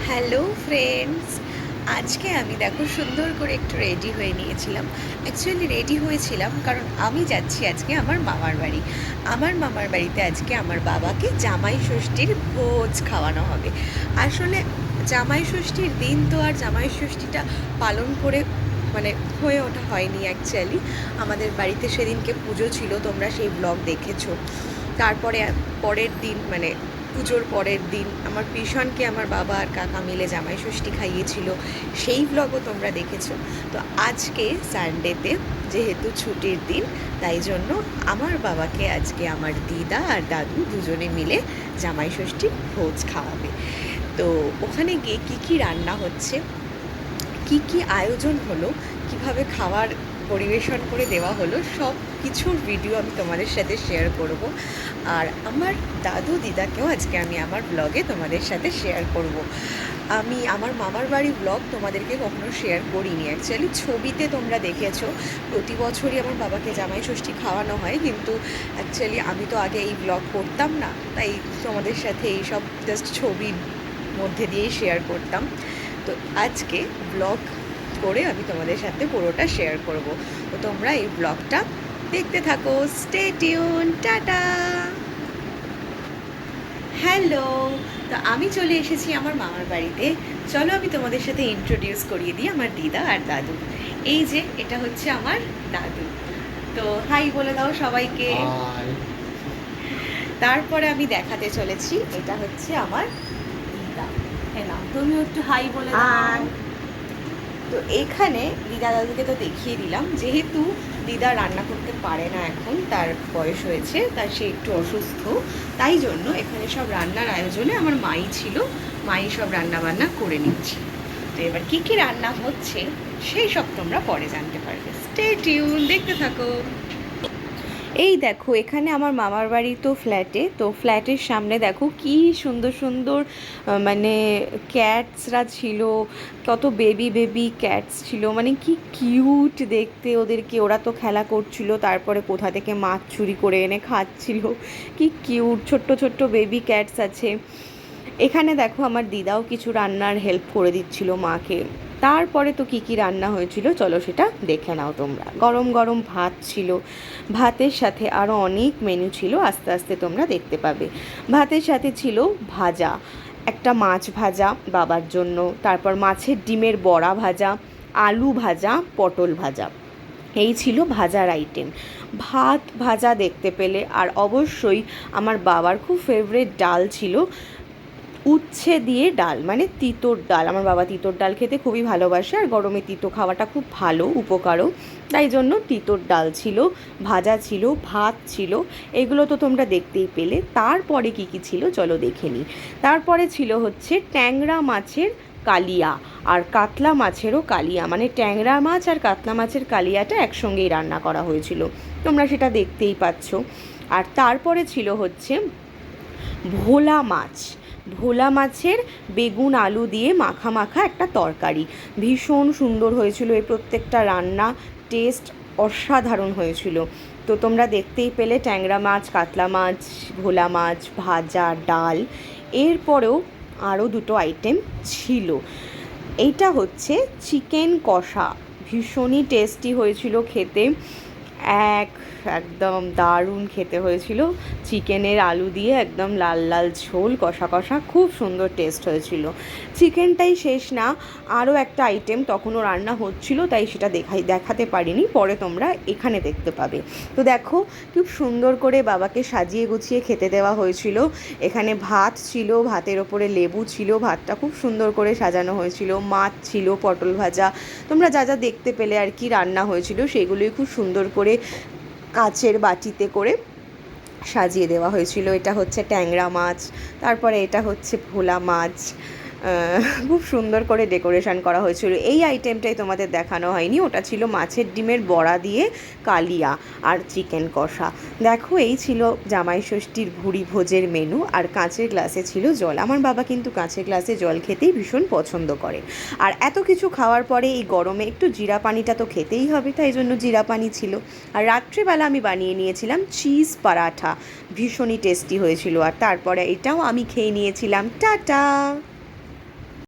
Hello friends, আজকে আমি দেখো সুন্দর করে একটু রেডি হয়ে নিয়েছিলাম। অ্যাকচুয়ালি রেডি হয়েছিলাম কারণ আমি যাচ্ছি আজকে আমার মামার বাড়ি। আমার মামার বাড়িতে আজকে আমার বাবাকে জামাই ষষ্ঠীর ভোজ খাওয়ানো হবে। আসলে জামাই ষষ্ঠীর দিন তো আর জামাই ষষ্ঠীটা পালন করে মানে হয়ে ওঠা হয়নি। অ্যাকচুয়ালি আমাদের বাড়িতে সেদিনকে পুজো ছিল, তোমরা সেই ব্লগ দেখেছো। তারপরে পরের দিন মানে পুজোর পরের দিন আমার পিসনকে আমার বাবা আর কাকা মিলে জামাই ষষ্ঠী খাইয়েছিল, সেই ব্লগও তোমরা দেখেছো। তো আজকে সানডেতে যেহেতু ছুটির দিন, তাই জন্য আমার বাবাকে আজকে আমার দিদা আর দাদু দুজনে মিলে জামাই ষষ্ঠীর ভোজ খাওয়াবে। তো ওখানে গিয়ে কী কী রান্না হচ্ছে, কি কি আয়োজন হলো, কিভাবে খাবার পরিবেশন করে দেওয়া হলো, সব কিছুর ভিডিও আমি তোমাদের সাথে শেয়ার করব। আর আমার দাদু দিদাকেও আজকে আমি আমার ব্লগে তোমাদের সাথে শেয়ার করব। আমি আমার মামার বাড়ি ব্লগ তোমাদেরকে কখনো শেয়ার করিনি। অ্যাকচুয়ালি ছবিতে তোমরা দেখেছো, প্রতি বছরই আমার বাবাকে জামাই ষষ্ঠী খাওয়ানো হয়, কিন্তু অ্যাকচুয়ালি আমি তো আগে এই ব্লগ করতাম না, তাই তোমাদের সাথে এই সব জাস্ট ছবির মধ্যে দিয়েই শেয়ার করতাম। তো আজকে ব্লগ করে আমি তোমাদের সাথে পুরোটা শেয়ার করব। তো তোমরা এই ব্লগটা দেখতে থাকো, স্টে টিউন, টাটা। হ্যালো, তো আমি চলে এসেছি আমার মামার বাড়িতে। চলো আমি তোমাদের সাথে ইন্ট্রোডিউস করিয়ে দিই আমার দিদা আর দাদু। এই যে এটা হচ্ছে আমার দাদু, তো হাই বলে দাও সবাইকে। তারপরে আমি দেখাতে চলেছি, এটা হচ্ছে আমার দিদা। হ্যাঁ না, তুমিও একটু হাই বলে দাও। তো এখানে দিদা দাদুকে তো দেখিয়ে দিলাম, যেহেতু দিদা রান্না করতে পারে না, এখন তার বয়স হয়েছে, তার সে একটু অসুস্থ, তাই জন্য এখানে সব রান্নার আয়োজনে আমার মাই ছিল, মাই সব রান্না বান্না করে নিচ্ছি। তো এবার কী কী রান্না হচ্ছে সেই সব তোমরা পরে জানতে পারবে। স্টে টিউন, দেখতে থাকো। এই দেখো এখানে আমার মামার বাড়ি তো ফ্ল্যাটে, তো ফ্ল্যাটের সামনে দেখো কি সুন্দর সুন্দর মানে ক্যাটসরা ছিল, কত বেবি বেবি ক্যাটস ছিল, মানে কি কিউট দেখতে ওদেরকে। ওরা তো খেলা করছিল, তারপরে কোথা থেকে মাছ চুরি করে এনে খাচ্ছিল, কি কিউট ছোট্ট ছোট্ট বেবি ক্যাটস আছে। এখানে দেখো আমার দিদাও কিছু রান্নার হেল্প করে দিচ্ছিল মাকে। তারপরে তো কী কী রান্না হয়েছিল চলো সেটা দেখে নাও তোমরা। গরম গরম ভাত ছিল, ভাতের সাথে আরও অনেক মেনু ছিল, আস্তে আস্তে তোমরা দেখতে পাবে। ভাতের সাথে ছিল ভাজা, একটা মাছ ভাজা বাবার জন্য, তারপর মাছের ডিমের বড়া ভাজা, আলু ভাজা, পটল ভাজা, এই ছিল ভাজার আইটেম। ভাত ভাজা দেখতে পেলে, আর অবশ্যই আমার বাবার খুব ফেভারিট ডাল ছিল, উচ্ছে দিয়ে ডাল, মানে তিতোর ডাল। আমার বাবা তিতোর ডাল খেতে খুবই ভালোবাসে, আর গরমে তিতো খাওয়াটা খুব ভালো, উপকারও, তাই জন্য তিতোর ডাল ছিল, ভাজা ছিল, ভাত ছিল, এগুলো তো তোমরা দেখতেই পেলে। তারপরে কী কী ছিল চলো দেখে নিই। তারপরে ছিল হচ্ছে ট্যাংরা মাছের কালিয়া, আর কাতলা মাছেরও কালিয়া, মানে ট্যাংরা মাছ আর কাতলা মাছের কালিয়াটা একসঙ্গেই রান্না করা হয়েছিল, তোমরা সেটা দেখতেই পাচ্ছ। আর তারপরে ছিল হচ্ছে ভোলা মাছ, ভোলা মাছের বেগুন আলু দিয়ে মাখা মাখা একটা তরকারি, ভীষণ সুন্দর হয়েছিল এই প্রত্যেকটা রান্না, টেস্ট অসাধারণ হয়েছিল। তো তোমরা দেখতেই পেলে ট্যাংরা মাছ, কাতলা মাছ, ভোলা মাছ, ভাজা, ডাল। এরপরেও আরও দুটো আইটেম ছিল, এইটা হচ্ছে চিকেন কষা, ভীষণই টেস্টি হয়েছিল খেতে, একদম দারুণ খেতে হয়েছিল। চিকেনের আলু দিয়ে একদম লাল লাল ঝোল, কষা কষা, খুব সুন্দর টেস্ট হয়েছিল। চিকেনটাই শেষ না, আরও একটা আইটেম তখনও রান্না হচ্ছিল, তাই সেটা দেখাতে পারিনি, পরে তোমরা এখানে দেখতে পাবে। তো দেখো খুব সুন্দর করে বাবাকে সাজিয়ে গুছিয়ে খেতে দেওয়া হয়েছিল। এখানে ভাত ছিল, ভাতের ওপরে লেবু ছিল, ভাতটা খুব সুন্দর করে সাজানো হয়েছিল, মাছ ছিল, পটল ভাজা, তোমরা যা যা দেখতে পেলে আর কি রান্না হয়েছিল সেগুলোই খুব সুন্দর করে কাচের বাটিতে করে সাজিয়ে দেওয়া হয়েছিল। এটা হচ্ছে ট্যাংরা মাছ, তারপরে এটা হচ্ছে ভোলা মাছ, খুব সুন্দর করে ডেকোরেশন করা হয়েছিল। এই আইটেমটাই তোমাদের দেখানো হয়নি, ওটা ছিল মাছের ডিমের বড়া দিয়ে কালিয়া আর চিকেন কষা। দেখো এই ছিল জামাই ষষ্ঠীর ভুরি ভোজের মেনু, আর কাঁচের গ্লাসে ছিল জল। আমার বাবা কিন্তু কাঁচের গ্লাসে জল খেতেই ভীষণ পছন্দ করে। আর এত কিছু খাওয়ার পরে এই গরমে একটু জিরা পানিটা তো খেতেই হবে, তাই জন্য জিরা পানি ছিল। আর রাত্রিবেলা আমি বানিয়ে নিয়েছিলাম চিজ পরাঠা, ভীষণই টেস্টি হয়েছিল। আর তারপরে এটাও আমি খেয়ে নিয়েছিলাম। টাটা।